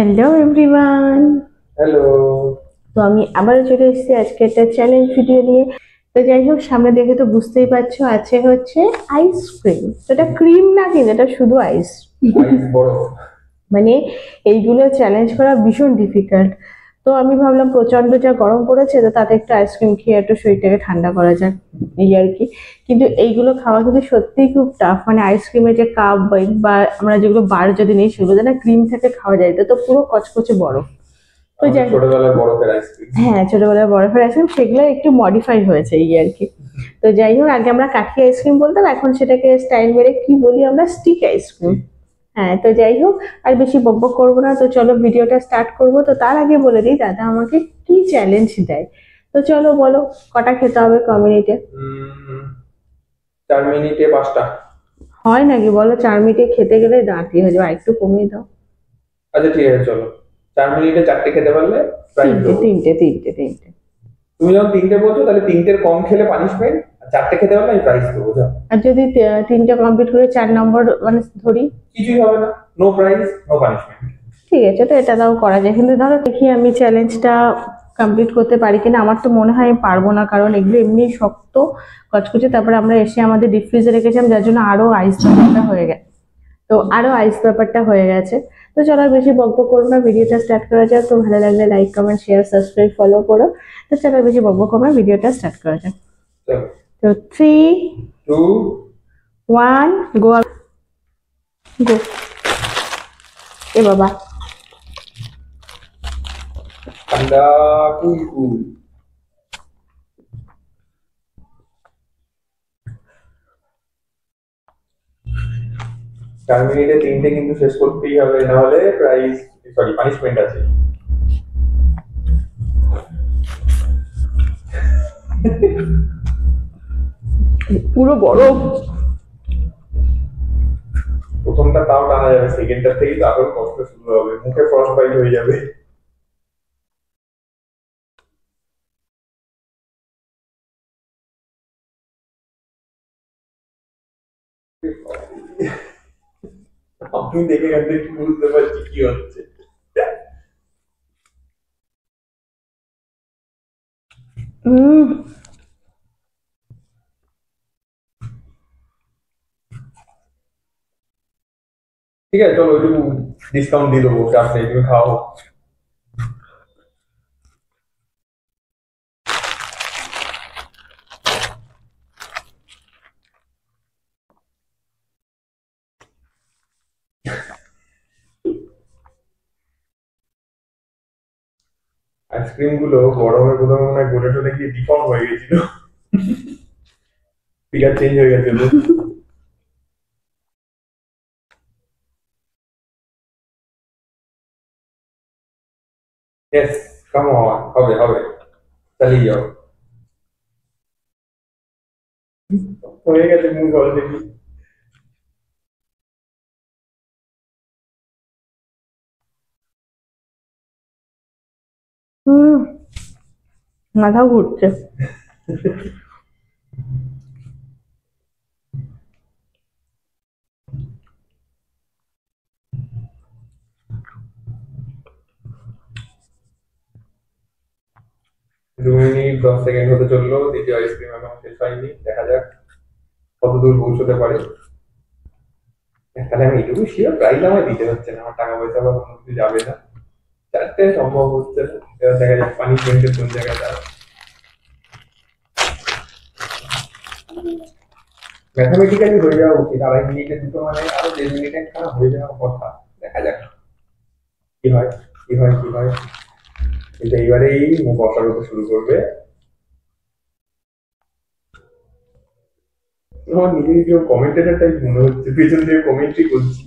Hello everyone. Hello. তো আমি আবারও চলে এসেছি আজকে একটা চ্যালেঞ্জ ভিডিও নিয়ে। তো যাই হোক, সামনে দেখে তো বুঝতেই পারছো আছে হচ্ছে আইসক্রিম। তো এটা ক্রিম না, কিন্তু এটা শুধু আইস। আইস বরফ। মানে এইগুলো চ্যালেঞ্জ করা ভীষণ ডিফিকাল্ট। তো আমি ভাবলাম প্রচন্ড যা গরম পড়েছে, তো তাতে একটু আইসক্রিম খেয়ে একটু শরীরটাকে ঠান্ডা করা যাক, এই আর কি। কিন্তু এইগুলো খাওয়া কিন্তু সত্যিই খুব টাফ। মানে আইসক্রিমের যে কাপ বা আমরা যেগুলো বার যদি নেই, সেগুলো যেন ক্রিম থেকে খাওয়া যায়, এটা তো পুরো কচকচে বরফ। তো আমাদের যাই হোক, ছোটবেলার বরফের আইসক্রিম। হ্যাঁ, ছোটবেলায় বরফের আইসক্রিম সেগুলো একটু মডিফাই হয়েছে, এই আর কি। তো যাই হোক, আগে আমরা কাঠি আইসক্রিম বলতাম, এখন সেটাকে স্টাইল মেরে কি বলি আমরা, স্টিক আইসক্রিম। হ্যাঁ, তো যাই হোক, আর বেশি বকবক করবো না, তো চলো ভিডিওটা স্টার্ট করবো। তো তার আগে বলে দিই দাদা আমাকে কি চ্যালেঞ্জ দেয়। তো চলো বলো, কটা খেতে হবে কমিউনিটে? 4 মিনিটে 5টা। হয় নাকি বলো, 4 মিনিটে খেতে গেলে দাঁড়িয়ে হয়ে যাবে, আর একটু কমিয়ে দাও। আচ্ছা ঠিক আছে, চলো। 4 মিনিটে 4টে খেতে পারলে প্রাইজ তিনটে দেবো। তিনটে তিনটে তিনটে তুমি যখন 3টে বলছো, তাহলে 3টের কম খেলে পানিশমেন্ট, আর 4টে খেতে পারলে আমি প্রাইজ দেবো, যাও। আর যদি তিনটে কমপ্লিট করে 4 নম্বর মানে ধরি? কিছুই হবে না, নো প্রাইজ নো পানিশমেন্ট। ঠিক আছে, তো এটা তাও করা যায়, কিন্তু ধরো দেখি আমি চ্যালেঞ্জটা কমপ্লিট করতে পারি কিনা। আমার তো মনে হয় আমি পারবো না, কারণ এগুলো এমনি শক্ত কচকচে, তারপরে আমরা এসে আমাদের ডিপ ফ্রিজে রেখেছিলাম, যার জন্য আরো আইস ব্যাপারটা হয়ে গেছে। তো আরো আইস ব্যাপারটা হয়ে গেছে। তো চলো আর বেশি বকবক করবো না, ভিডিওটা স্টার্ট করা যাক। তো ভালো লাগলে like comment share subscribe follow করো। তো চলো আর বেশি বকবক করবো না, ভিডিওটা স্টার্ট করা যাক। চলো। তো 3, টু। 1, গো। গো। এ বাবা। ঠান্ডা। কুল কুল। 4 মিনিটে 3টে কিন্তু শেষ করতেই হবে, নাহলে প্রাইজ, সরি পানিশমেন্ট আছে। পুরো বরফ। প্রথমটা তাও টানা যাবে, সেকেন্ডটার থেকেই তো আরো কষ্ট শুরু হবে, মুখে ফ্রস্ট বাইট হয়ে যাবে। আপনি দেখে গেলে একটু বুঝতে পারছি কি হচ্ছে। হুম। ঠিক আছে, চলো ওইটুকু ডিসকাউন্ট দিয়ে দেবো, চাপ নেই, তুমি খাও। আইসক্রিম গুলো গরমের কোথাও মনে হয় গলে টলে গিয়ে ডিফর্ম হয়ে গেছিল, ফিগার চেঞ্জ হয়ে গেছিল। ইয়েস, কাম অন, হবে হবে, চালিয়ে যাও। হয়ে গেছে মুখ অলরেডি। হুম। মাথাও ঘুরছে। 2 মিনিট 10 সেকেন্ড হতে চললো, দ্বিতীয় আইসক্রিম এখন শেষ হয়নি, দেখা যাক কত দূর পৌঁছতে পারে। তাহলে আমি এটুকু শিওর, প্রাইজ আমায় দিতে হচ্ছে না, আমার টাকা পয়সা বা কোনো কিছু যাবে না। 4টে সম্ভব হচ্ছে না, এবার দেখা যাক পানিশমেন্টের কোন জায়গাটা। ম্যাথামেটিক্যালি হয়ে যাওয়া উচিত, 2.5 মিনিটে দুটো, মানে আরো 1.5 মিনিটে খারাপ হয়ে যাওয়ার কথা। দেখা যাক কি হয়, কি হয়, কি হয়। কিন্তু এইবারেই মুখ অসারতে শুরু করবে। আমার নিজেকে কেউ কমেন্টেটার টাইপ মনে হচ্ছে, পেছন দিয়ে কমেন্ট্রি করছি।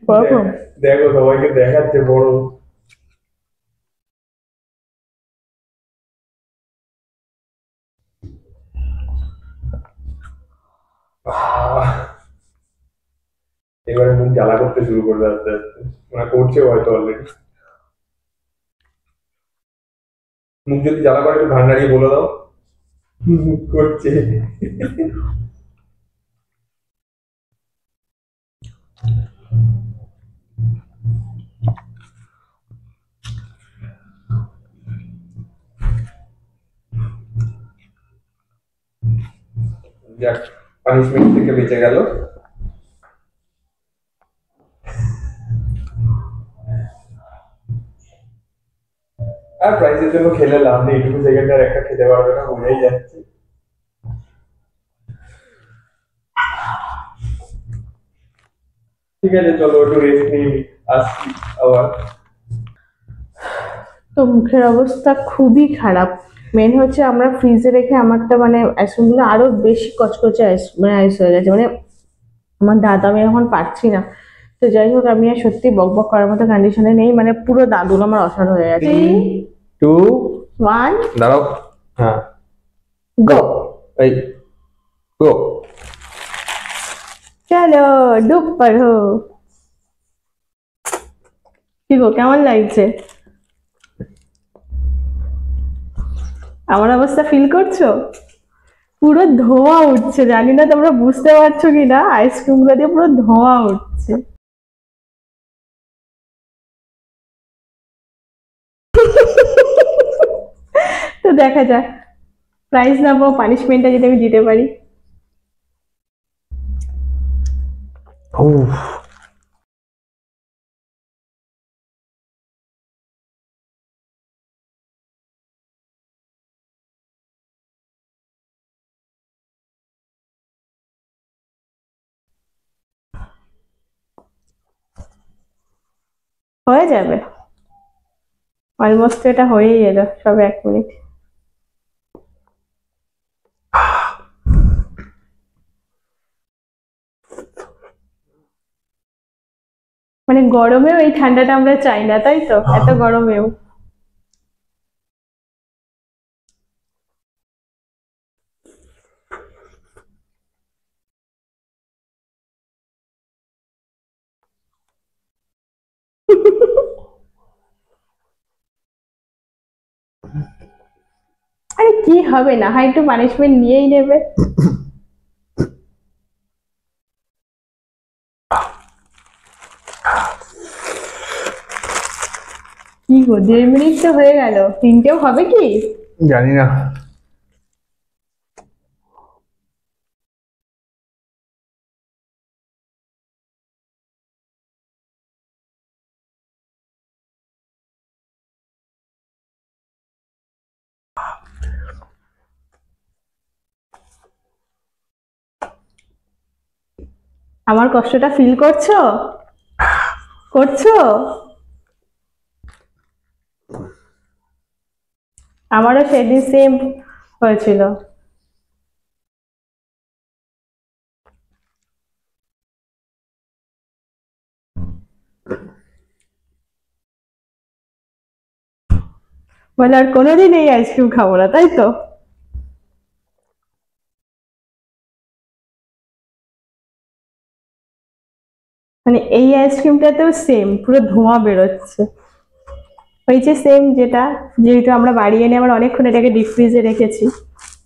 গরম। দেখো সবাইকে দেখাচ্ছে বড়। এবারে মুখ জ্বালা করতে শুরু করবে আস্তে আস্তে, মানে করছে হয়তো অলরেডি। মুখ যদি জ্বালা করে একটু ঘাড় নাড়িয়ে বলে দাও। করছে। যাক, পানিশমেন্ট থেকে বেঁচে গেল। আর প্রাইজের জন্য খেলে লাভ নেই, এইটুকু সেকেন্ড আর একটা খেতে পারবে না, বোঝাই যাচ্ছে। ঠিক আছে, চলো একটু রেস্ট নিই, আসছি আবার। তো মুখের অবস্থা খুবই খারাপ। মেন হচ্ছে আমরা ফ্রিজে রেখে আমারটা মানে আইসক্রিমগুলো আরো বেশি কচকচে আইস মানে আইস হয়ে গেছে, মানে আমার দাঁত আমি এখন পারছি না। তো যাই হোক, আমি আর সত্যি বক বক করার মতো কন্ডিশনে নেই, মানে পুরো দাঁতগুলো আমার অসাড় হয়ে গেছে। 3, 2, 1 দাঁড়াও। হ্যাঁ, গো। এই গো। চলো ডুব পড়ো। কি গো, কেমন লাগছে? আমার অবস্থা ফিল করছো? পুরো ধোঁয়া উঠছে, জানি না তোমরা বুঝতে পারছো কিনা, আইসক্রিম গুলো দিয়ে পুরো ধোঁয়া উঠছে। তো দেখা যাক প্রাইজ নেবো, পানিশমেন্টটা যদি আমি দিতে পারি। উফ, হয়ে যাবে, অলমোস্ট এটা হয়েই এলো, সবে 1 মিনিট। মানে গরমেও এই ঠান্ডাটা আমরা চাই না, তাই তো? এত গরমেও। আরে কি হবে, না হয় একটু পানিশমেন্ট নিয়েই নেবে। কি গো, 1.5 মিনিট তো হয়ে গেল, তিনটেও হবে কি? জানি না। আমার কষ্টটা ফিল করছো? করছো? আমারও সেদিন সেম হয়েছিল। বলে আর কোনোদিন এই আইসক্রিম খাবো না, তাই তো? মানে এই আইসক্রিমটাতেও সেম পুরো ধোঁয়া বেরোচ্ছে। ওই যে সেম যেটা, যেহেতু আমরা বাড়ি এনে আবার অনেকক্ষণ এটাকে ডিপ ফ্রিজে রেখেছি,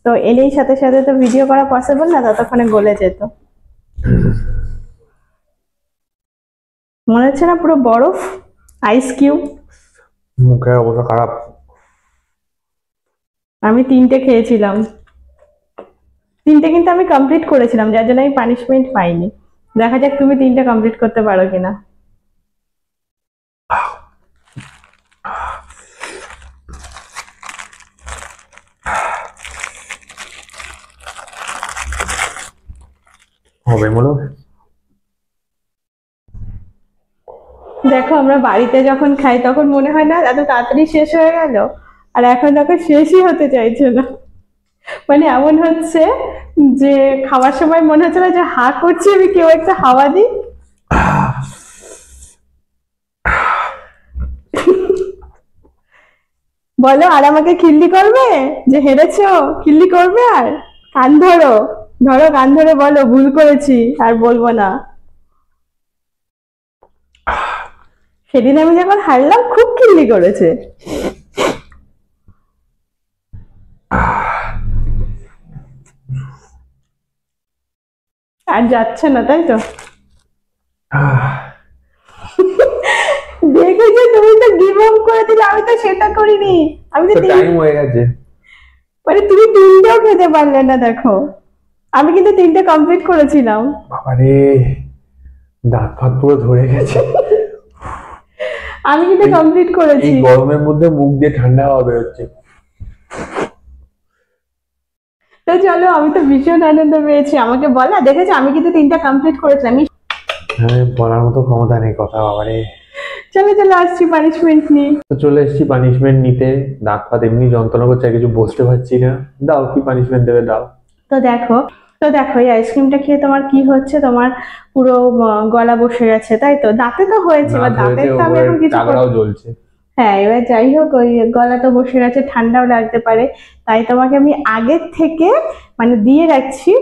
তো এনেই সাথে সাথে তো ভিডিও করা পসিবল না, ততক্ষণে গলে যেত। মনে হচ্ছে না পুরো বরফ, আইস কিউব। মুখের অবস্থা খারাপ। আমি 3টে খেয়েছিলাম, 3টে কিন্তু আমি কমপ্লিট করেছিলাম, যার জন্য আমি পানিশমেন্ট পাইনি। দেখা যাক তুমি 3টে কমপ্লিট করতে পারো কিনা। হবে মনে হয়। দেখো, আমরা বাড়িতে যখন খাই তখন মনে হয় না এত তাড়াতাড়ি শেষ হয়ে গেল, আর এখন দেখো শেষই হতে চাইছে না। মানে এমন হচ্ছে যে খাওয়ার সময় মনে হচ্ছে না যে হা করছি আমি, কেউ একটা হাওয়া দিই। বলো, আর আমাকে খিল্লি করবে যে হেরেছো? খিল্লি করবে? আর কান ধরো, ধরো কান ধরে বলো ভুল করেছি, আর বলবো না। সেদিন আমি যখন হারলাম খুব খিল্লি করেছে। আর যাচ্ছে না তাই তো? আহ, দেখেছো তুমি তো গিভ আপ করে দিলে, আমি তো সেটা করিনি। আমি তো তো টাইম হয়ে গেছে। মানে তুমি তিনটেও খেতে পারলে না, দেখো আমি কিন্তু তিনটে কমপ্লিট করেছিলাম। বাবারে, দাঁত ফাত পুরো ধরে গেছে। আমি কিন্তু কমপ্লিট এই করেছি। গরমের মধ্যে মুখ দিয়ে ঠান্ডা হাওয়া বেরোচ্ছে। তো চলো, আমি তো ভীষণ আনন্দ পেয়েছি। আমাকে বলা, দেখেছো আমি কিন্তু তিনটা কমপ্লিট করেছিলাম। হ্যাঁ, বলার মতো ক্ষমতা নেই কথা, বাবারে। চলো চলো, আসছি পানিশমেন্ট নিয়ে। তো চলে এসেছি পানিশমেন্ট নিতে। দাঁত ফাত এমনি যন্ত্রণা করছে, আর কিছু বসতে পারছি না। দাও, কি পানিশমেন্ট দেবে দাও। তো দেখো, এই আইসক্রিমটা খেয়ে তোমার কি হচ্ছে, তোমার পুরো গলা বসে গেছে তাই তো? দাঁতে তো হয়েছে, এবার দাঁত দাঁতের হয়েছে, তো আমি ওপরে এখন কিছু চাগড়াও জ্বলছে। হ্যাঁ, এবার যাই হোক, ওই গলা তো বসে গেছে, ঠান্ডাও লাগতে পারে। তাই তোমাকে আমি আগের থেকে মানে দিয়ে রাখছি,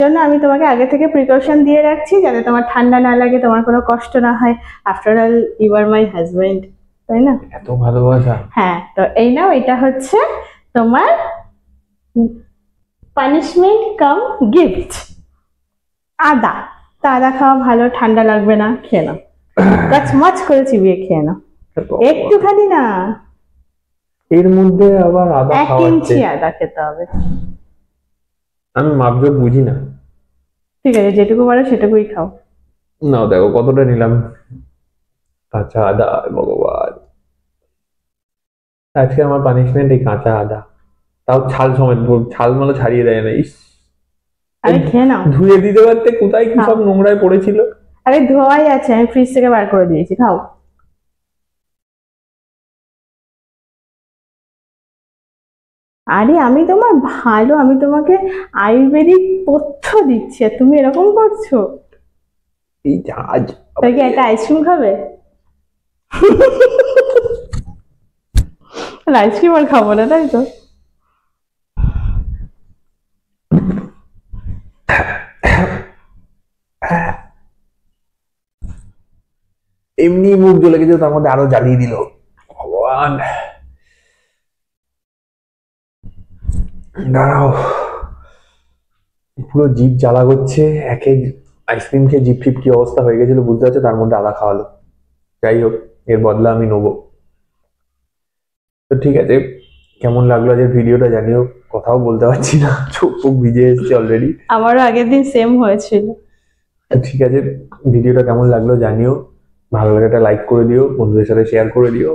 জন্য আমি তোমাকে আগে থেকে প্রিকশন দিয়ে রাখছি, যাতে তোমার ঠান্ডা না লাগে, তোমার কোনো কষ্ট না হয়। After all you are my husband, তাই না? এত ভালোবাসা। হ্যাঁ, তো এই নাও, এটা হচ্ছে তোমার পানিশমেন্ট কাম গিফট। আদা। তা আদা খাওয়া ভালো, ঠান্ডা লাগবে না, খেয়ে নাও। মাছ করে চিবিয়ে খেয়ে নাও, একটুখানি না, এর মধ্যে আবার আদা 1 খাওয়াচ্ছে। ইঞ্চি আদা খেতে হবে। আমি মাপজোক বুঝি না। ঠিক আছে, যেটুকু পারো সেটুকুই খাও। নাও, দেখো কতটা নিলাম কাঁচা আদা। ভগবান, আজকে আমার পানিশমেন্ট এই কাঁচা আদা, তাও ছাল সমেত। ছাল মালো ছাড়িয়ে দেয় না। ইস, আরে খেয়ে নাও। ধুয়ে দিতে পারতে, কোথায় কি খাও। সব নোংরায় পড়েছিল। আরে ধোয়াই আছে, আমি ফ্রিজ থেকে বার করে দিয়েছি, খাও। আরে আমি তোমার ভালো, আমি তোমাকে আয়ুর্বেদিক পথ্য দিচ্ছি, আর তুমি এরকম করছো। এই জাহাজ। তাই কি একটা আইসক্রিম খাবে? আইসক্রিম আর খাবো না তাই তো? এমনি মুখ জ্বলে গেছে, তার মধ্যে আরো জ্বালিয়ে দিল। ভগবান, দাঁড়াও। পুরো জিভ জ্বালা করছে। এক এক আইসক্রিম খেয়ে জিভ ফিপ কি অবস্থা হয়ে গেছিল বুঝতে পারছো, তার মধ্যে আদা খাওয়ালো। যাই হোক, এর বদলা আমি নেবো। তো ঠিক আছে, কেমন লাগলো আজকের ভিডিওটা জানিও। কথাও বলতে পারছি না, চোখ মুখ ভিজে এসেছে অলরেডি। আমারও আগের দিন সেম হয়েছিল। তো ঠিক আছে, ভিডিওটা কেমন লাগলো জানিও। ভালো লাগে একটা লাইক করে দিও, বন্ধুদের সাথে শেয়ার করে দিও।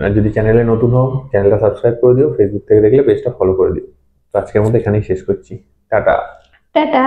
আর যদি চ্যানেলে নতুন হও, চ্যানেলটা সাবস্ক্রাইব করে দিও। ফেসবুক থেকে দেখলে পেজটা ফলো করে দিও। তো আজকের মতো এখানেই শেষ করছি। টাটা। টাটা।